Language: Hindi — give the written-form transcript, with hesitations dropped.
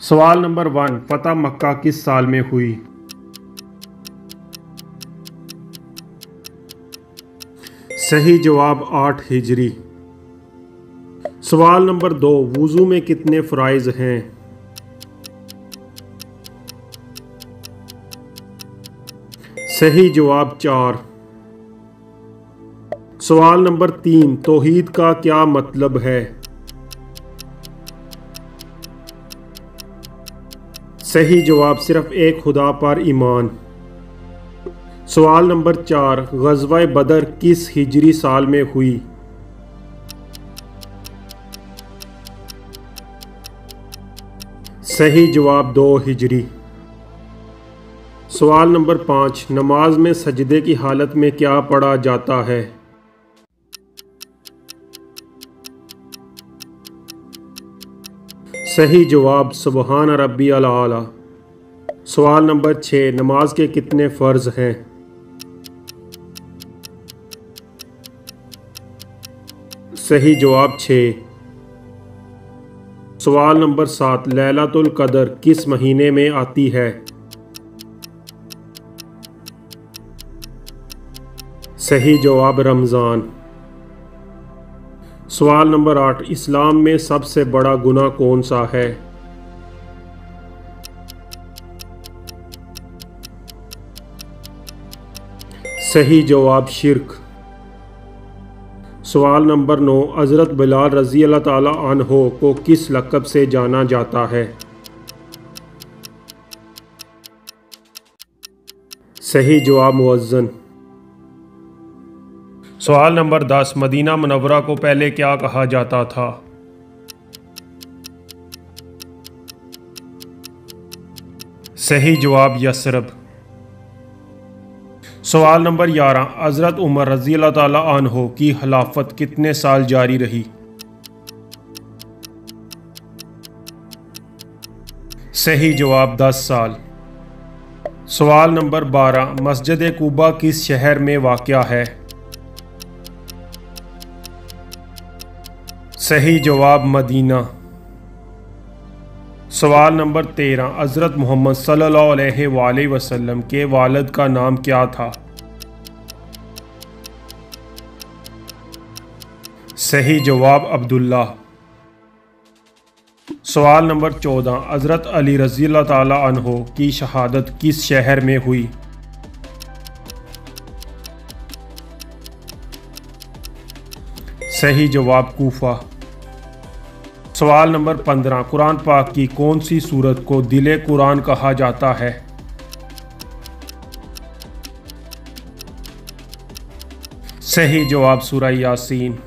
सवाल नंबर 1, फतह मक्का किस साल में हुई? सही जवाब 8 हिजरी। सवाल नंबर 2, वुज़ू में कितने फ़राइज़ हैं? सही जवाब 4। सवाल नंबर 3, तौहीद का क्या मतलब है? सही जवाब सिर्फ एक खुदा पर ईमान। सवाल नंबर 4, ग़ज़वा बदर किस हिजरी साल में हुई? सही जवाब 2 हिजरी। सवाल नंबर 5, नमाज में सजदे की हालत में क्या पढ़ा जाता है? सही जवाब सुबहान रब्बियल आला। सवाल नंबर 6, नमाज के कितने फ़र्ज़ हैं? सही जवाब 6। सवाल नंबर 7, लैलतुल क़द्र किस महीने में आती है? सही जवाब रमज़ान। सवाल नंबर 8, इस्लाम में सबसे बड़ा गुनाह कौन सा है? सही जवाब शिर्क। सवाल नंबर 9, हज़रत बिलाल रज़ी अल्लाह ताला अन्हो को किस लक़ब से जाना जाता है? सही जवाब मुअज़्ज़िन। सवाल नंबर 10, मदीना मुनव्वरा को पहले क्या कहा जाता था? सही जवाब यसरब। सवाल नंबर 11, हज़रत उमर रज़ी अल्लाह ताला अन्हो की खिलाफत कितने साल जारी रही? सही जवाब 10 साल। सवाल नंबर 12, मस्जिद कुबा किस शहर में वाक़या है? सही जवाब मदीना। सवाल नंबर 13, हज़रत मोहम्मद सल्लल्लाहु अलैहि वसल्लम के वालिद का नाम क्या था? सही जवाब अब्दुल्ला। सवाल नंबर 14, हज़रत अली रज़ी अल्लाह ताला अन्हो की शहादत किस शहर में हुई? सही जवाब कूफा। सवाल नंबर 15, कुरान पाक की कौन सी सूरत को दिल कुरान कहा जाता है? सही जवाब सूरह यासीन।